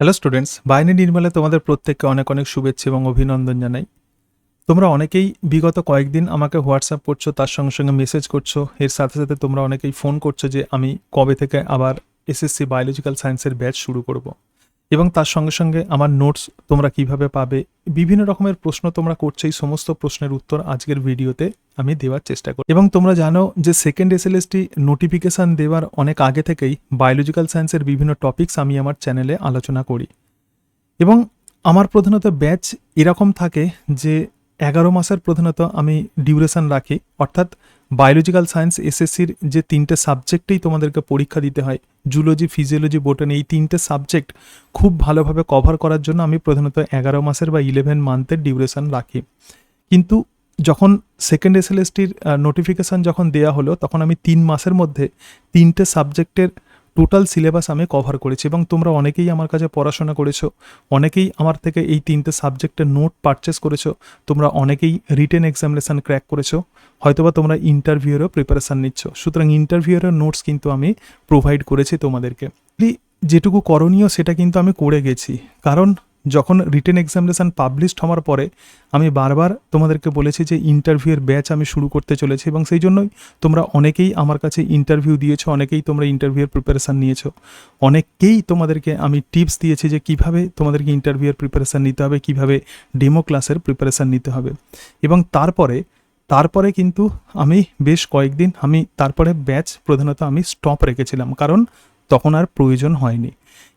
Hello students, বাহিনী নির্মলে তোমাদের প্রত্যেককে অনেক অনেক শুভেচ্ছা এবং অভিনন্দন জানাই। তোমরা অনেকেই বিগত কয়েকদিন আমাকে হোয়াটসঅ্যাপ করছো, তার সঙ্গে সঙ্গে মেসেজ করছো, এর সাথে সাথে তোমরা অনেকেই ফোন করছো যে আমি কবে থেকে আবার এসএসসি বায়োলজিক্যাল সায়েন্সের ব্যাচ শুরু করব। এবং তার সঙ্গে সঙ্গে আমার নোটস তোমরা কিভাবে পাবে, বিভিন্ন রকমের প্রশ্ন তোমরা করছো। এই সমস্ত প্রশ্নের উত্তর আজকের ভিডিওতে আমি দেওয়ার চেষ্টা করি। এবং তোমরা জানো যে সেকেন্ড এসএলএসটি নোটিফিকেশান দেওয়ার অনেক আগে থেকেই বায়োলজিক্যাল সায়েন্সের বিভিন্ন টপিকস আমি আমার চ্যানেলে আলোচনা করি। এবং আমার প্রধানত ব্যাচ এরকম থাকে যে 11 মাসের প্রধানত আমি ডিউরেশন রাখি, অর্থাৎ বায়োলজিক্যাল সায়েন্স এসএসসির যে 3টে সাবজেক্টেই তোমাদেরকে পরীক্ষা দিতে হয়, জুলজি, ফিজিওলজি, বোটানি, এই 3টে সাবজেক্ট খুব ভালোভাবে কভার করার জন্য আমি প্রধানত 11 মাসের বা 11 মান্থের ডিউরেশন রাখি। কিন্তু যখন সেকেন্ড এসএলএসটির নোটিফিকেশান যখন দেওয়া হলো, তখন আমি 3 মাসের মধ্যে 3টে সাবজেক্টের টোটাল সিলেবাস আমি কভার করেছি। এবং তোমরা অনেকেই আমার কাছে পড়াশোনা করেছো, অনেকেই আমার থেকে এই 3টে সাবজেক্টের নোট পারচেস করেছো, তোমরা অনেকেই রিটেন এক্সামিনেশান ক্র্যাক করেছো, হয়তোবা তোমরা ইন্টারভিউয়েরও প্রিপারেশান নিচ্ছ। সুতরাং ইন্টারভিউয়ের নোটস কিন্তু আমি প্রোভাইড করেছি তোমাদেরকে। যেটুকু করণীয় সেটা কিন্তু আমি করে গেছি, কারণ যখন রিটেন এক্সামিনেশান পাবলিশড হওয়ার পরে আমি বারবার তোমাদেরকে বলেছি যে ইন্টারভিউয়ের ব্যাচ আমি শুরু করতে চলেছি। এবং সেই জন্যই তোমরা অনেকেই আমার কাছে ইন্টারভিউ দিয়েছো, অনেকেই তোমরা ইন্টারভিউয়ের প্রিপারেশান নিয়েছো, অনেককেই তোমাদেরকে আমি টিপস দিয়েছি যে কিভাবে তোমাদেরকে ইন্টারভিউয়ের প্রিপারেশান নিতে হবে, কিভাবে ডেমো ক্লাসের প্রিপারেশান নিতে হবে। এবং তারপরে কিন্তু আমি বেশ কয়েকদিন তারপরে ব্যাচ প্রধানত আমি স্টপ রেখেছিলাম, কারণ তখন আর প্রয়োজন হয়নি।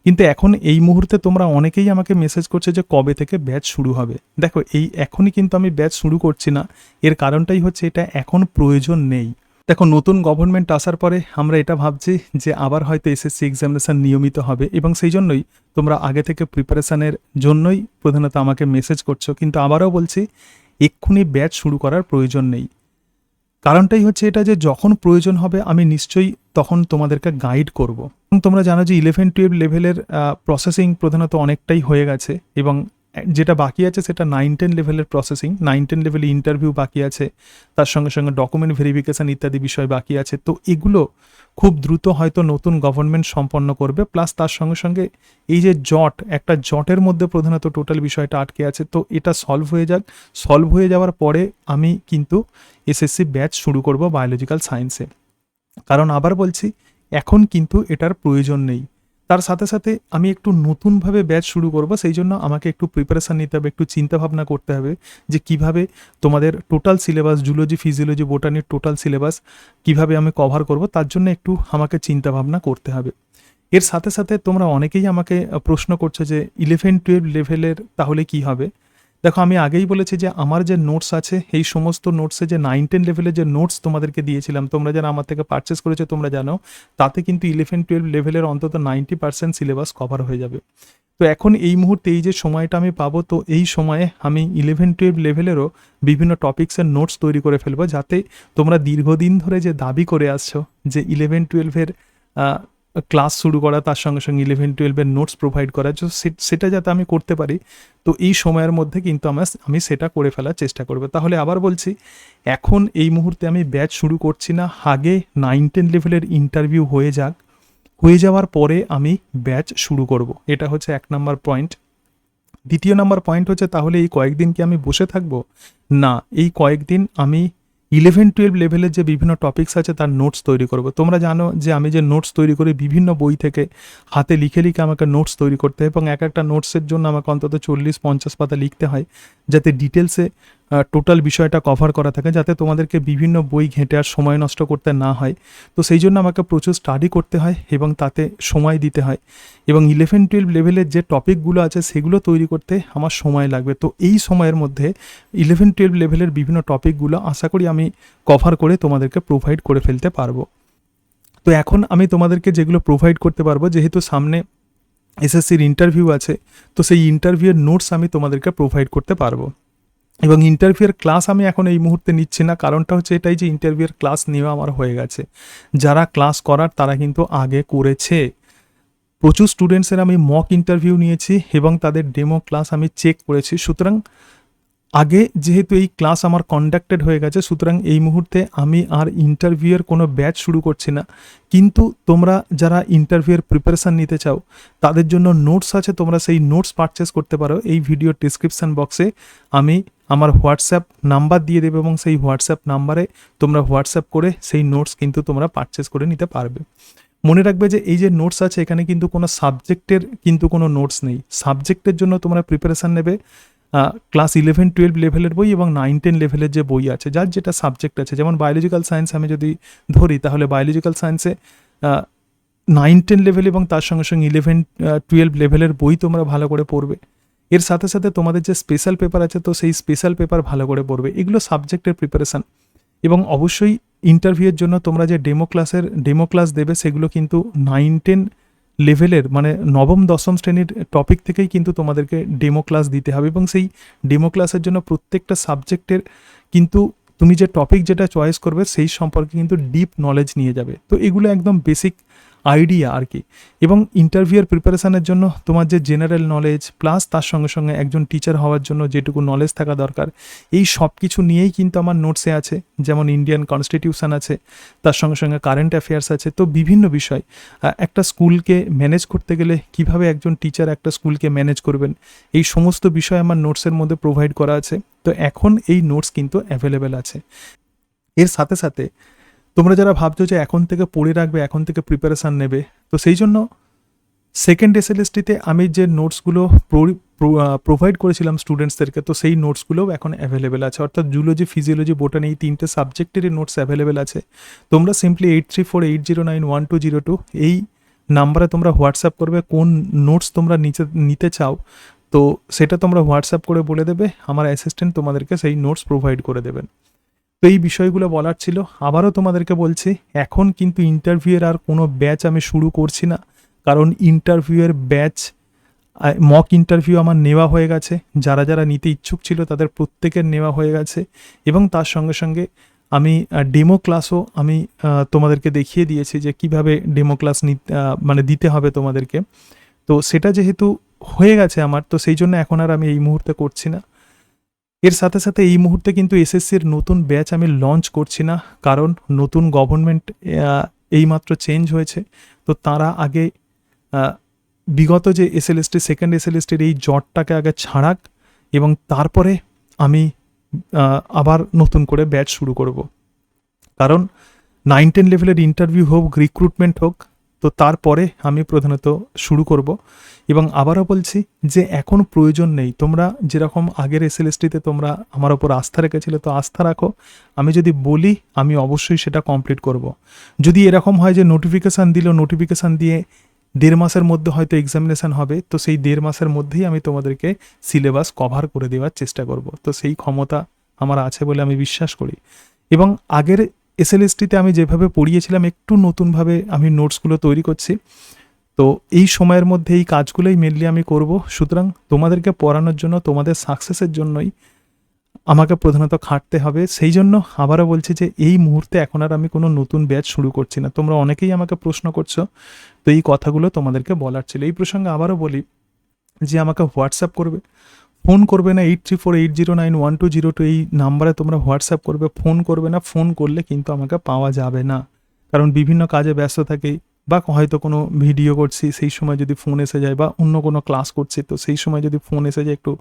কিন্তু এখন এই মুহূর্তে তোমরা অনেকেই আমাকে মেসেজ করছে যে কবে থেকে ব্যাচ শুরু হবে। দেখো, এখনই কিন্তু আমি ব্যাচ শুরু করছি না, এর কারণটাই হচ্ছে এটা এখন প্রয়োজন নেই। দেখো, নতুন গভর্নমেন্ট আসার পরে আমরা এটা ভাবছি যে আবার হয়তো এসএসসি এক্সামিনেশান নিয়মিত হবে, এবং সেই জন্যই তোমরা আগে থেকে প্রিপারেশানের জন্যই প্রধানত আমাকে মেসেজ করছো। কিন্তু আবারও বলছি, এক্ষুনি ব্যাচ শুরু করার প্রয়োজন নেই। কারণটাই হচ্ছে এটা যে যখন প্রয়োজন হবে আমি নিশ্চয়ই তখন তোমাদেরকে গাইড করব। এবং তোমরা জানো যে 11-12 লেভেলের প্রসেসিং প্রধানত অনেকটাই হয়ে গেছে, এবং যেটা বাকি আছে সেটা 9-10 লেভেলের প্রসেসিং। 9-10 লেভেলে ইন্টারভিউ বাকি আছে, তার সঙ্গে সঙ্গে ডকুমেন্ট ভেরিফিকেশান ইত্যাদি বিষয় বাকি আছে। তো এগুলো খুব দ্রুত হয়তো নতুন গভর্নমেন্ট সম্পন্ন করবে। প্লাস তার সঙ্গে সঙ্গে এই যে একটা জটের মধ্যে প্রধানত টোটাল বিষয়টা আটকে আছে, তো এটা সলভ হয়ে যাক। সলভ হয়ে যাওয়ার পরে আমি কিন্তু এসএসসি ব্যাচ শুরু করব বায়োলজিক্যাল সায়েন্সে। কারণ আবার বলছি, এখন কিন্তু এটার প্রয়োজন নেই। তার সাথে সাথে আমি একটু নতুনভাবে ব্যাচ শুরু করব, সেই জন্য আমাকে একটু প্রিপারেশান নিতে হবে, একটু চিন্তাভাবনা করতে হবে যে কিভাবে তোমাদের টোটাল সিলেবাস, জুলজি, ফিজিওলজি, বোটানির টোটাল সিলেবাস কিভাবে আমি কভার করব, তার জন্য একটু আমাকে চিন্তাভাবনা করতে হবে। এর সাথে সাথে তোমরা অনেকেই আমাকে প্রশ্ন করছো যে 11-12 লেভেলের তাহলে কি হবে। দেখো, আমি আগেই বলেছি যে আমার যে নোটস আছে, এই সমস্ত নোটসে যে 9-10 লেভেলের যে নোটস তোমাদেরকে দিয়েছিলাম, তোমরা যারা আমার থেকে পারচেস করেছো তোমরা জানো, তাতে কিন্তু 11-12 লেভেলের অন্তত 90% সিলেবাস কভার হয়ে যাবে। তো এখন এই মুহূর্তে এই যে সময়টা আমি পাবো, তো এই সময়ে আমি 11-12 লেভেলেরও বিভিন্ন টপিক্সের নোটস তৈরি করে ফেলবো, যাতে তোমরা দীর্ঘদিন ধরে যে দাবি করে আসছো যে 11-12-এর ক্লাস শুরু করা, তার সঙ্গে সঙ্গে 11-12-এর নোটস প্রোভাইড করা, সেটা যাতে আমি করতে পারি। তো এই সময়ের মধ্যে কিন্তু আমি সেটা করে ফেলার চেষ্টা করবো। তাহলে আবার বলছি, এখন এই মুহূর্তে আমি ব্যাচ শুরু করছি না, আগে 9-10 লেভেলের ইন্টারভিউ হয়ে যাক, হয়ে যাওয়ার পরে আমি ব্যাচ শুরু করব। এটা হচ্ছে 1 নম্বর পয়েন্ট। দ্বিতীয় নম্বর পয়েন্ট হচ্ছে, তাহলে এই কয়েকদিন কি আমি বসে থাকবো? না, এই কয়েকদিন আমি 11-12 লেভেলের যে বিভিন্ন টপিকস আছে তার নোটস তৈরি করব। তোমরা জানো যে আমি যে নোটস তৈরি করি, বিভিন্ন বই থেকে হাতে লিখে লিখে আমাকে নোটস তৈরি করতে হয়, এবং একটা নোটসের জন্য আমাকে অন্তত 40-50 পাতা লিখতে হয়, যাতে ডিটেলসে টোটাল বিষয়টা কভার করা থাকে, যাতে তোমাদেরকে বিভিন্ন বই ঘেঁটে আর সময় নষ্ট করতে না হয়। তো সেই জন্য আমাকে প্রচুর স্টাডি করতে হয় এবং তাতে সময় দিতে হয়। এবং 11-12 লেভেলের যে টপিকগুলো আছে সেগুলো তৈরি করতে আমার সময় লাগবে। তো এই সময়ের মধ্যে 11-12 লেভেলের বিভিন্ন টপিকগুলো আশা করি আমি কভার করে তোমাদেরকে প্রোভাইড করে ফেলতে পারবো। তো এখন আমি তোমাদেরকে যেগুলো প্রোভাইড করতে পারবো, যেহেতু সামনে এসএসসির ইন্টারভিউ আছে, তো সেই ইন্টারভিউয়ের নোটস আমি তোমাদেরকে প্রোভাইড করতে পারবো। এবং ইন্টারভিউয়ের ক্লাস আমি এখন এই মুহূর্তে নিচ্ছি না, কারণটা হচ্ছে এটাই যে ইন্টারভিউয়ের ক্লাস নেওয়া আমার হয়ে গেছে। যারা ক্লাস করার তারা কিন্তু আগে করেছে। প্রচুর স্টুডেন্টসের আমি মক ইন্টারভিউ নিয়েছি এবং তাদের ডেমো ক্লাস আমি চেক করেছি। সুতরাং আগে যেহেতু এই ক্লাস আমার কন্ডাক্টেড হয়ে গেছে, সুতরাং এই মুহূর্তে আমি আর ইন্টারভিউয়ের কোনো ব্যাচ শুরু করছি না। কিন্তু তোমরা যারা ইন্টারভিউয়ের প্রিপারেশান নিতে চাও তাদের জন্য নোটস আছে, তোমরা সেই নোটস পারচেস করতে পারো। এই ভিডিওর ডিসক্রিপশান বক্সে আমি আমার হোয়াটসঅ্যাপ নাম্বার দিয়ে দেবো এবং সেই হোয়াটসঅ্যাপ নাম্বারে তোমরা হোয়াটসঅ্যাপ করে সেই নোটস কিন্তু তোমরা পারচেস করে নিতে পারবে। মনে রাখবে যে এই যে নোটস আছে এখানে কিন্তু কোনো সাবজেক্টের কিন্তু কোনো নোটস নেই। সাবজেক্টের জন্য তোমরা প্রিপারেশান নেবে ক্লাস 11-12 লেভেলের বই এবং 9-10 লেভেলের যে বই আছে, যার যেটা সাবজেক্ট আছে। যেমন বায়োলজিক্যাল সায়েন্স আমি যদি ধরি, তাহলে বায়োলজিক্যাল সায়েন্সে 9-10 লেভেল এবং তার সঙ্গে সঙ্গে 11-12 লেভেলের বই তোমরা ভালো করে পড়বে। এর সাথে সাথে তোমাদের যে স্পেশাল পেপার আছে, তো সেই স্পেশাল পেপার ভালো করে পড়বে। এগুলো সাবজেক্টের প্রিপারেশান। এবং অবশ্যই ইন্টারভিউয়ের জন্য তোমরা যে ডেমো ক্লাস দেবে সেগুলো কিন্তু 9-10 লেভেলের মানে নবম দশম শ্রেণীর টপিক থেকেই কিন্তু তোমাদেরকে ডেমো ক্লাস দিতে হবে। এবং সেই ডেমো ক্লাসের জন্য প্রত্যেকটা সাবজেক্টের কিন্তু তুমি যে টপিক যেটা চয়েস করবে সেই সম্পর্কে কিন্তু ডিপ নলেজ নিয়ে যাবে। তো এগুলো একদম বেসিক আইডিয়া আর কি। এবং ইন্টারভিউয়ের প্রিপারেশানের জন্য তোমার যে জেনারেল নলেজ প্লাস তার সঙ্গে সঙ্গে একজন টিচার হওয়ার জন্য যেটুকু নলেজ থাকা দরকার, এই সব কিছু নিয়েই কিন্তু আমার নোটসে আছে। যেমন ইন্ডিয়ান কনস্টিটিউশন আছে, তার সঙ্গে সঙ্গে কারেন্ট অ্যাফেয়ার্স আছে। তো বিভিন্ন বিষয়, একটা স্কুলকে ম্যানেজ করতে গেলে কিভাবে একজন টিচার একটা স্কুলকে ম্যানেজ করবেন, এই সমস্ত বিষয় আমার নোটসের মধ্যে প্রোভাইড করা আছে। তো এখন এই নোটস কিন্তু অ্যাভেলেবেল আছে। এর সাথে সাথে তোমরা যারা ভাবছো যে এখন থেকে পড়ে রাখবে, এখন থেকে প্রিপারেশান নেবে, তো সেই জন্য সেকেন্ড এসএলএসটিতে আমি যে নোটসগুলো প্রোভাইড করেছিলাম স্টুডেন্টসদেরকে, তো সেই নোটসগুলোও এখন অ্যাভেলেবেল আছে। অর্থাৎ জুলজি, ফিজিওলজি, বোটানি এই 3টে সাবজেক্টেরই নোটস অ্যাভেলেবেল আছে। তোমরা সিম্পলি 8348091202 এই নাম্বারে তোমরা হোয়াটসঅ্যাপ করবে কোন নোটস তোমরা নিতে চাও, তো সেটা তোমরা হোয়াটসঅ্যাপ করে বলে দেবে, আমার অ্যাসিস্ট্যান্ট তোমাদেরকে সেই নোটস প্রোভাইড করে দেবেন। তো এই বিষয়গুলো বলার ছিল। আবারও তোমাদেরকে বলছি, এখন কিন্তু ইন্টারভিউয়ের আর কোনো ব্যাচ আমি শুরু করছি না, কারণ ইন্টারভিউয়ের ব্যাচ মক ইন্টারভিউ আমার নেওয়া হয়ে গেছে। যারা যারা নিতে ইচ্ছুক ছিল তাদের প্রত্যেকের নেওয়া হয়ে গেছে। এবং তার সঙ্গে সঙ্গে আমি ডেমো ক্লাসও আমি তোমাদেরকে দেখিয়ে দিয়েছি যে কিভাবে ডেমো ক্লাস মানে দিতে হবে তোমাদেরকে। তো সেটা যেহেতু হয়ে গেছে আমার, তো সেই জন্য এখন আর আমি এই মুহূর্তে করছি না। এর সাথে সাথে এই মুহূর্তে কিন্তু এসএসসির নতুন ব্যাচ আমি লঞ্চ করছি না, কারণ নতুন গভর্নমেন্ট এইমাত্র চেঞ্জ হয়েছে। তো তারা আগে বিগত যে এসএলএসটি, সেকেন্ড এসএলএসটির এই জটটাকে আগে ছাড়াক এবং তারপরে আমি আবার নতুন করে ব্যাচ শুরু করব। কারণ 9-10 লেভেলের ইন্টারভিউ হোক, রিক্রুটমেন্ট হোক, তো তারপরে আমি প্রধানত শুরু করব। এবং আবারও বলছি যে এখন প্রয়োজন নেই। তোমরা যেরকম আগের এসএলএসটিতে তোমরা আমার ওপর আস্থা রেখেছিলে, তো আস্থা রাখো। আমি যদি বলি আমি অবশ্যই সেটা কমপ্লিট করব। যদি এরকম হয় যে নোটিফিকেশান দিয়ে 1.5 মাসের মধ্যে হয়তো এক্সামিনেশান হবে, তো সেই 1.5 মাসের মধ্যেই আমি তোমাদেরকে সিলেবাস কভার করে দেওয়ার চেষ্টা করব। তো সেই ক্ষমতা আমার আছে বলে আমি বিশ্বাস করি। এবং আগের এসএলএসটিতে আমি যেভাবে পড়িয়েছিলাম, একটু নতুনভাবে আমি নোটসগুলো তৈরি করছি। তো এই সময়ের মধ্যে এই কাজগুলোই মেনলি আমি করব। সুতরাং তোমাদেরকে পড়ানোর জন্য, তোমাদের সাকসেসের জন্যই আমাকে প্রধানত খাটতে হবে। সেই জন্য আবারও বলছি যে এই মুহূর্তে এখন আর আমি কোনো নতুন ব্যাচ শুরু করছি না। তোমরা অনেকেই আমাকে প্রশ্ন করছো, তো এই কথাগুলো তোমাদেরকে বলার ছিল। এই প্রসঙ্গে আবারও বলি যে আমাকে হোয়াটসঅ্যাপ করবে, ফোন করবে না। 8348091202 এই নাম্বারে তোমরা হোয়াটসঅ্যাপ করবে, ফোন করবে না। ফোন করলে কিন্তু আমাকে পাওয়া যাবে না, কারণ বিভিন্ন কাজে ব্যস্ত থাকি, বা হয়তো কোনো ভিডিও করছি সেই সময় যদি ফোন এসে যায়, বা অন্য কোনো ক্লাস করছি তো সেই সময় যদি ফোন এসে যায় একটু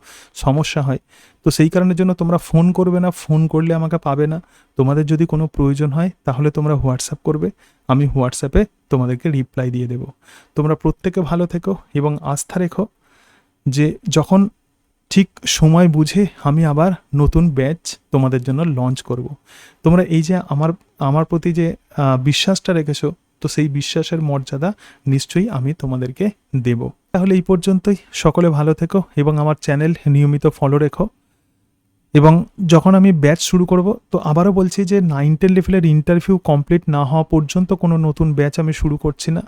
সমস্যা হয়। তো সেই কারণের জন্য তোমরা ফোন করবে না, ফোন করলে আমাকে পাবে না। তোমাদের যদি কোনো প্রয়োজন হয় তাহলে তোমরা হোয়াটসঅ্যাপ করবে, আমি হোয়াটসঅ্যাপে তোমাদেরকে রিপ্লাই দিয়ে দেবো। তোমরা প্রত্যেকে ভালো থেকো এবং আস্থা রেখো যে যখন ঠিক সময় বুঝে আমি আবার নতুন ব্যাচ তোমাদের জন্য লঞ্চ করব। তোমরা এই যে আমার প্রতি যে বিশ্বাসটা রেখেছো, তো সেই বিশ্বাসের মর্যাদা নিশ্চয়ই আমি তোমাদেরকে দেব। তাহলে এই পর্যন্তই। সকলে ভালো থেকো এবং আমার চ্যানেল নিয়মিত ফলো রেখো। এবং যখন আমি ব্যাচ শুরু করব, তো আবারও বলছি যে 9-10 লেভেলের ইন্টারভিউ কমপ্লিট না হওয়া পর্যন্ত কোনো নতুন ব্যাচ আমি শুরু করছি না।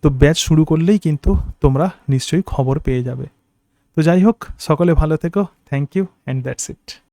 তো ব্যাচ শুরু করলেই কিন্তু তোমরা নিশ্চয়ই খবর পেয়ে যাবে। তো যাই হোক, সকলে ভালো থেকো। Thank you and that's it.